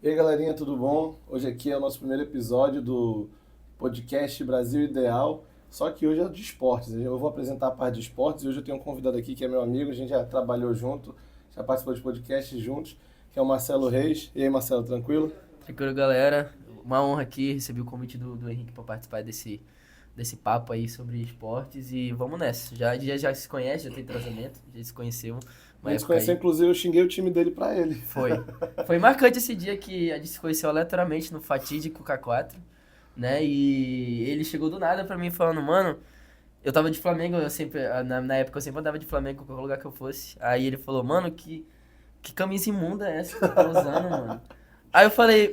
E aí, galerinha, tudo bom? Hoje aqui é o nosso primeiro episódio do podcast Brasil Ideal, só que hoje é de esportes. Eu vou apresentar a parte de esportes e hoje eu tenho um convidado aqui que é meu amigo, a gente já trabalhou junto, já participou de podcasts juntos, que é o Marcelo Reis. E aí, Marcelo, tranquilo? Tranquilo, galera. Uma honra aqui, recebi o convite do Henrique para participar desse papo aí sobre esportes e vamos nessa. Já se conhece, já tem tratamento, já se conheceu A uma gente se época conheceu, aí. inclusive, eu xinguei o time dele pra ele. Foi marcante esse dia que a gente se conheceu aleatoriamente no fatídico K4, né? E ele chegou do nada pra mim falando, mano, eu tava de Flamengo, eu sempre, na época eu sempre andava de Flamengo em qualquer lugar que eu fosse. Aí ele falou, mano, que camisa imunda é essa que tu tá usando, mano? Aí eu falei,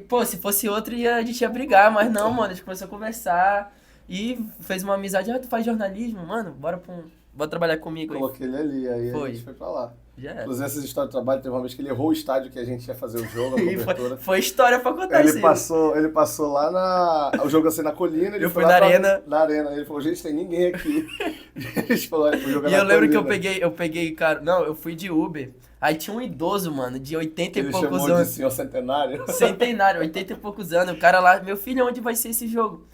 pô, se fosse outro a gente ia brigar, mas não, mano, a gente começou a conversar e fez uma amizade. Ah, tu faz jornalismo, mano, bora trabalhar comigo aí. Coloquei ele ali, aí a gente Foi, foi pra lá. já era. Inclusive, essas histórias de trabalho, teve uma vez que ele errou o estádio que a gente ia fazer o jogo, a E foi, cobertura. foi história pra contar Ele isso aí. passou, ele passou lá na. O jogo assim na colina, ele Eu foi fui lá na arena. na arena. Ele falou, gente, tem ninguém aqui. Eles falaram, o jogo é E na eu lembro que colina. eu peguei, cara. Não, eu fui de Uber. Aí tinha um idoso, mano, de 80 Que e ele poucos chamou de anos. senhor centenário. Centenário, 80 e poucos anos. O cara lá, meu filho, onde vai ser esse jogo?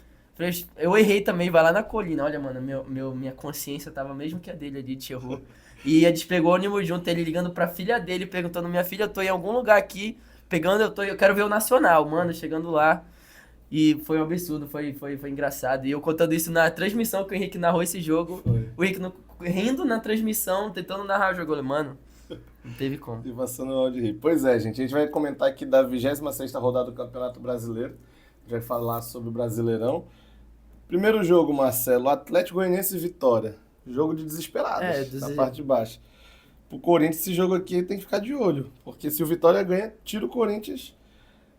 Eu errei também, vai lá na colina. Olha, mano, minha consciência tava mesmo que a dele ali, de errou. E a gente pegou o ônibus junto, ele ligando pra filha dele, perguntando: minha filha, eu tô em algum lugar aqui, pegando, eu quero ver o Nacional, mano, chegando lá. E foi um absurdo, foi engraçado. E eu contando isso na transmissão que o Henrique narrou esse jogo. Foi. O Henrique rindo na transmissão, tentando narrar o jogo. Eu falei, mano, não teve como. E passando mal de rir. Pois é, gente. A gente vai comentar aqui da 26ª rodada do Campeonato Brasileiro. A gente vai falar sobre o Brasileirão. Primeiro jogo, Marcelo. Atlético Goianiense e Vitória. Jogo de É, desesperados, dos... na parte de baixo. Pro Corinthians, esse jogo aqui tem que ficar de olho. Porque se o Vitória ganha, tira o Corinthians,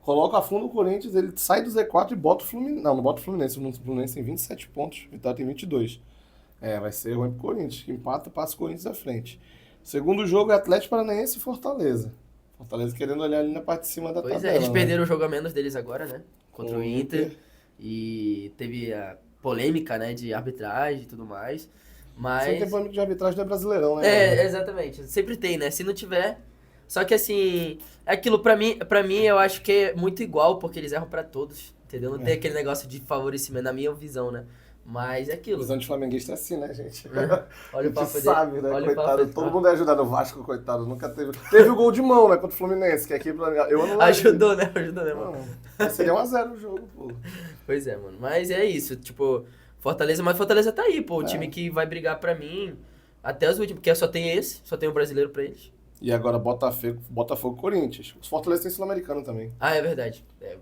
coloca a fundo o Corinthians, ele sai do Z4 e bota o Fluminense. Não bota o Fluminense. O Fluminense tem 27 pontos, o Vitória tem 22. É, vai ser ruim pro Corinthians. Que empata, passa o Corinthians à frente. Segundo jogo é Atlético Paranaense e Fortaleza. Fortaleza querendo olhar ali na parte de cima da Pois é, eles tabela, né? perderam o jogo a menos deles agora, né? Com Contra o o Inter. Inter. E teve a polêmica, né, de arbitragem e tudo mais. Sem ter Mas. polêmica de arbitragem do Brasileirão, né, É, mano? exatamente. Sempre tem, né? Se não tiver. Só que assim, é aquilo pra mim eu acho que é muito igual, porque eles erram pra todos, entendeu? Não tem É. aquele negócio de favorecimento, na minha visão, né? Mas é aquilo. Visão de flamenguista é assim, né, gente? Né? A Olha o gente papo dele. sabe, né, Olha o papo coitado. dele. Todo mundo é ajudado. O Vasco, coitado, nunca teve. Teve o gol de mão, né, contra o Fluminense, que aqui pra mim. Eu anularia. Ajudou, né? Ajudou, né, mano? Não, seria 1-0 o jogo, pô. Pois é, mano. Mas é isso, tipo, Fortaleza, mas Fortaleza tá aí, pô. O time É. que vai brigar pra mim até os últimos, porque só tem esse, só tem o brasileiro pra eles. E agora Botafogo e Corinthians. Os Fortaleza tem Sul-Americano também. Ah, é verdade. É,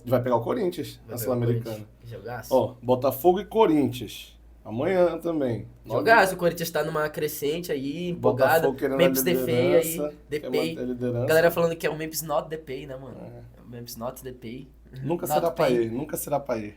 Vai pegar o Corinthians vai na pegar o Corinthians. Sul-Americana. Jogaço. Ó, Botafogo e Corinthians. Amanhã também. Jogaço, o Corinthians tá numa crescente aí, empolgado. Botafogo querendo a Memphis Depay aí, liderança. Quer Depay. manter a liderança. Galera falando que é o Memphis not Depay, né, mano? É. Memphis not Depay. Nunca Not será pra pay. ir, nunca será pra ir.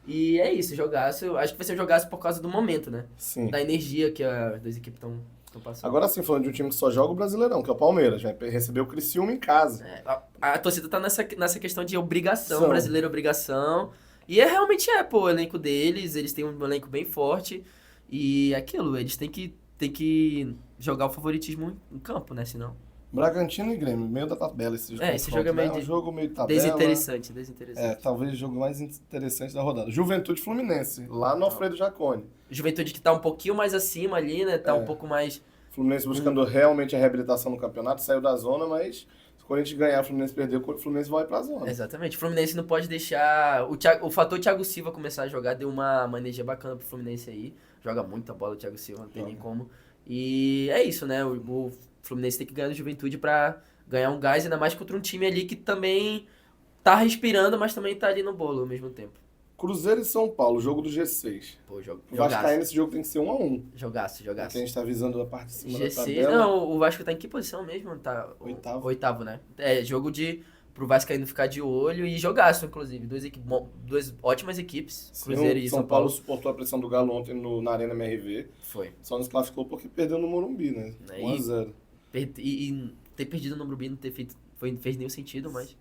E é isso, jogaço. Acho que vai ser um jogaço por causa do momento, né? Sim. Da energia que as duas equipes estão passando. Agora sim, falando de um time que só joga o Brasileirão, que é o Palmeiras. Vai receber o Criciúma em casa. É, a torcida tá nessa questão de obrigação, São. brasileiro obrigação. E realmente pô, o elenco deles, eles têm um elenco bem forte. E é aquilo, eles têm que jogar o favoritismo em campo, né? Senão. Bragantino e Grêmio, meio da tabela esse jogo. Esse jogo é meio É um jogo meio de tabela. desinteressante. É, talvez o jogo mais interessante da rodada. Juventude Fluminense, lá no Alfredo Jaconi. Juventude que tá um pouquinho mais acima ali, né? Tá um É. pouco mais. Fluminense buscando realmente a reabilitação no campeonato, saiu da zona, mas se o Corinthians ganhar, o Fluminense perder, o Fluminense vai pra zona. Exatamente. O Fluminense não pode deixar. O fator Thiago Silva começar a jogar deu uma maneja bacana pro Fluminense aí. Joga muita bola o Thiago Silva, não tem nem como. E é isso, né? O Fluminense tem que ganhar do Juventude pra ganhar um gás, ainda mais contra um time ali que também tá respirando, mas também tá ali no bolo ao mesmo tempo. Cruzeiro e São Paulo, jogo do G6. Pô, O Vascaíno, jogaço. esse jogo tem que ser 1-1. Jogaço, Porque jogaço. a gente tá visando a parte de cima da G6. tabela. Não, o Vasco tá em que posição mesmo? Tá Oitavo. Oitavo, né? É, jogo pro Vascaíno ficar de olho e jogaço, inclusive. Duas ótimas equipes, Cruzeiro e São Paulo. suportou a pressão do Galo ontem na Arena MRV. Foi. Só nos classificou porque perdeu no Morumbi, né? Aí- 1-0. E ter perdido no Morumbi não fez nenhum sentido, mas...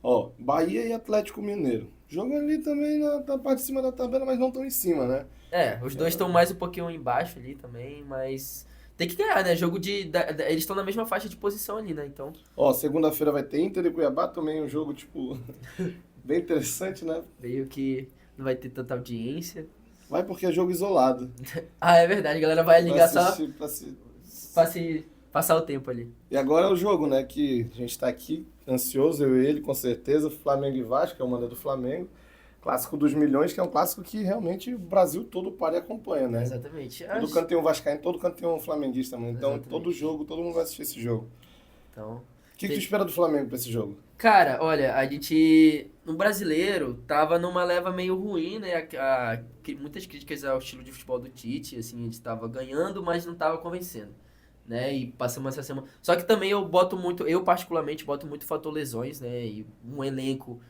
Ó, Bahia e Atlético Mineiro. Jogo ali também na parte de cima da tabela, mas não tão em cima, né? É, os dois estão mais um pouquinho embaixo ali também, mas... tem que ganhar, né? Jogo eles estão na mesma faixa de posição ali, né? Então, Ó, segunda-feira vai ter Inter e Cuiabá também, um jogo, tipo, bem interessante, né? meio que não vai ter tanta audiência. Vai porque é jogo isolado. Ah, é verdade, a galera vai ligar só Assistir, pra se passar o tempo ali. E agora é o jogo, né? Que a gente tá aqui ansioso, eu e ele, com certeza. Flamengo e Vasco, que é o manda do Flamengo. Clássico dos milhões, que é um clássico que realmente o Brasil todo para e acompanha, né? Exatamente. Todo canto tem um vascaíno, todo canto tem um flamenguista, mano. Então, Exatamente. todo jogo, todo mundo vai assistir esse jogo. Então, O que tu espera do Flamengo pra esse jogo? cara, olha, a gente no brasileiro tava numa leva meio ruim, né? Muitas críticas ao estilo de futebol do Tite, assim, a gente tava ganhando, mas não tava convencendo, né? E passamos essa semana. Só que também eu particularmente boto muito fator lesões, né? E um elenco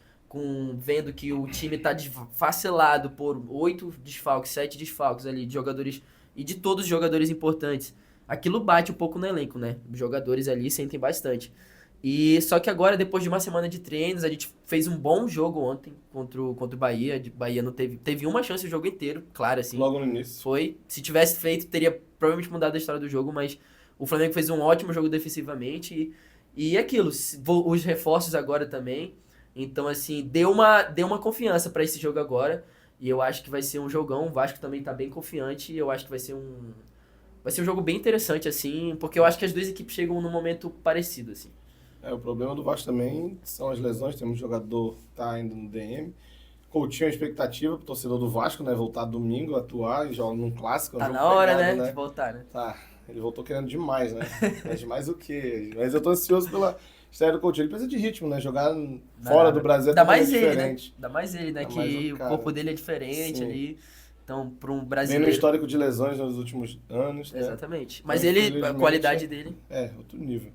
vendo que o time tá desfacelado por 8 desfalques, 7 desfalques ali de jogadores e de todos os jogadores importantes. Aquilo bate um pouco no elenco, né? Os jogadores ali sentem bastante. E só que agora, depois de uma semana de treinos, a gente fez um bom jogo ontem contra o Bahia. Bahia não teve uma chance o jogo inteiro, claro, assim. Logo no início. Foi. Se tivesse feito, teria provavelmente mudado a história do jogo, mas o Flamengo fez um ótimo jogo defensivamente. E aquilo, os reforços agora também. Então, assim, deu uma confiança pra esse jogo agora. E eu acho que vai ser um jogão. O Vasco também tá bem confiante. E eu acho que vai ser um jogo bem interessante, assim, porque eu acho que as duas equipes chegam num momento parecido, assim. O problema do Vasco também são as lesões. Temos um jogador que tá ainda no DM. Coutinho, a expectativa pro torcedor do Vasco, né? Voltar domingo, atuar e jogar num clássico. Tá um jogo na hora, pegado, né, de voltar, né? Tá, ele voltou querendo demais, né? Mas demais o quê? Mas eu tô ansioso pela estreia do Coutinho. Ele precisa de ritmo, né? Jogar fora do Brasil é Ainda mais totalmente ele, né? diferente. Ainda mais ele, né? Ainda mais Que o o cara. corpo dele é diferente Sim. ali. Então, para um Vem no brasileiro. histórico de lesões nos últimos anos, né? Exatamente. Mas Então, ele, a infelizmente, qualidade dele outro nível.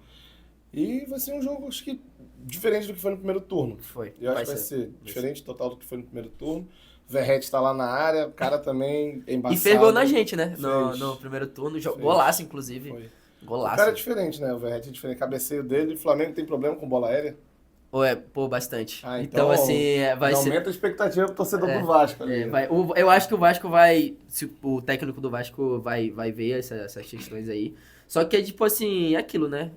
E vai ser um jogo, acho que, diferente do que foi no primeiro turno. foi. Eu acho que vai ser diferente total do que foi no primeiro turno. Verratti tá lá na área, o cara também é embaçado. E fez gol na gente, né? Fez. No primeiro turno. Fez. Golaço, inclusive. Foi. Golaço. O cara é diferente, né? O Verratti é diferente. Cabeceio dele. O Flamengo tem problema com bola aérea. Pô, bastante. Ah, então, assim, vai ser. Aumenta a expectativa pro torcedor do Vasco ali. Eu acho que o Vasco vai. Se o técnico do Vasco vai ver essas questões aí. Só que é tipo assim, é aquilo, né?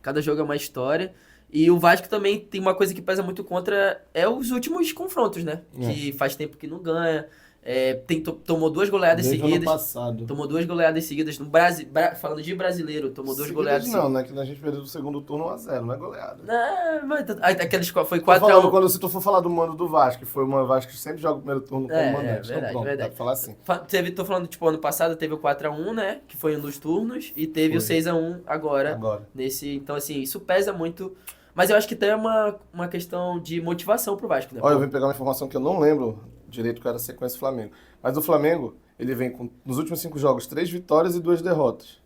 Cada jogo é uma história. E o Vasco também tem uma coisa que pesa muito contra, é os últimos confrontos, né? Que faz tempo que não ganha. Tomou 2 goleadas Desde o ano seguidas. passado. Tomou 2 goleadas seguidas no Brasil. Falando de brasileiro, tomou 2 goleadas Não, seguidas. né? Que a gente perdeu o segundo turno 1-0, não é goleada. Não, mas aqueles foi Tô falando, 4x1. se tu for falar do mando do Vasco, que foi uma Vasco que sempre joga o primeiro turno como mandante. Verdade, então pronto, verdade. dá pra falar assim. Tô falando, tipo, ano passado teve o 4x1, né? Que foi um dos turnos. E teve o Foi. 6x1 agora. Então, assim, isso pesa muito. Mas eu acho que tem uma questão de motivação pro Vasco, né? Olha, eu vim pegar uma informação que eu não lembro direito qual era a sequência do Flamengo. Mas o Flamengo, ele vem com, nos últimos 5 jogos, 3 vitórias e 2 derrotas.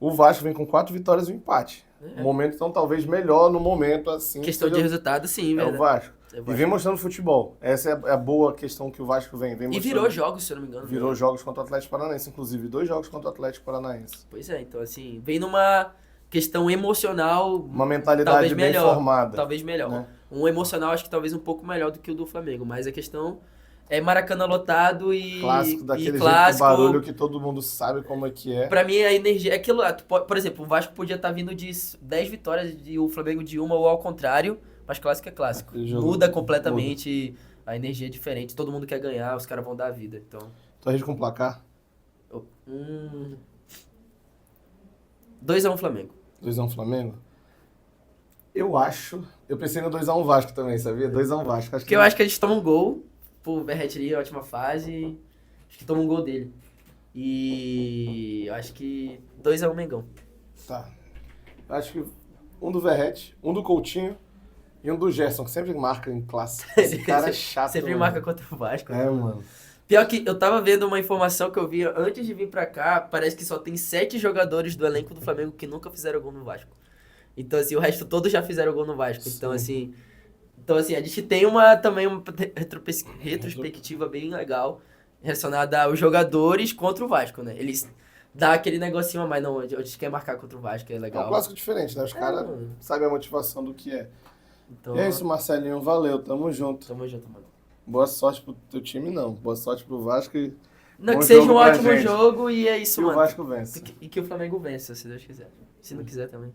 O Vasco vem com 4 vitórias e um empate. Um momento, então, talvez melhor no momento, assim. Questão de resultado, sim, É velho. o Vasco. E vem mostrando futebol. Essa é a boa questão que o Vasco vem mostrando. E virou jogos, se eu não me engano. Virou jogos contra o Atlético Paranaense, inclusive 2 jogos contra o Atlético Paranaense. Pois é, então assim, vem numa questão emocional. Uma mentalidade talvez bem melhor, formada. Talvez melhor. Né? Um emocional, acho que talvez um pouco melhor do que o do Flamengo. Mas a questão é Maracanã lotado e. Clássico, daquele jeito clássico, com barulho que todo mundo sabe como é que é. Pra mim, a energia. É aquilo lá. Por exemplo, o Vasco podia estar vindo de 10 vitórias e o Flamengo de uma ou ao contrário. Mas clássico é clássico. Muda completamente. A energia é diferente. Todo mundo quer ganhar, os caras vão dar a vida. Então. Tu arrisca com placar? 2x1 Flamengo. 2x1 Flamengo? Eu acho. Eu pensei no 2x1 Vasco também, sabia? 2x1 Vasco. Porque eu acho que a gente toma um gol. Pô, Verratti ali, ótima fase. Acho que toma um gol dele. E eu acho que 2x1 Mengão. Tá. Eu acho que um do Verratti, um do Coutinho e um do Gerson, que sempre marca em classe. Esse cara é chato. Sempre mano. marca contra o Vasco. É, mano. Pior que eu tava vendo uma informação que eu vi antes de vir pra cá, parece que só tem 7 jogadores do elenco do Flamengo que nunca fizeram gol no Vasco. Então, assim, o resto todos já fizeram gol no Vasco. Então, assim, a gente tem também uma retrospectiva bem legal relacionada aos jogadores contra o Vasco, né? Eles dão aquele negocinho a mais, não, a gente quer marcar contra o Vasco, é É legal. um clássico diferente, né? Os caras sabem a motivação do que é. Então, E é isso, Marcelinho. Valeu, tamo junto. Tamo junto, mano. Boa sorte pro teu time, não. Boa sorte pro Vasco e Não, Bom que seja um jogo pra ótimo gente. jogo e é isso, E o mano. Vasco vence. E que o Flamengo vença, se Deus quiser. Se não quiser também.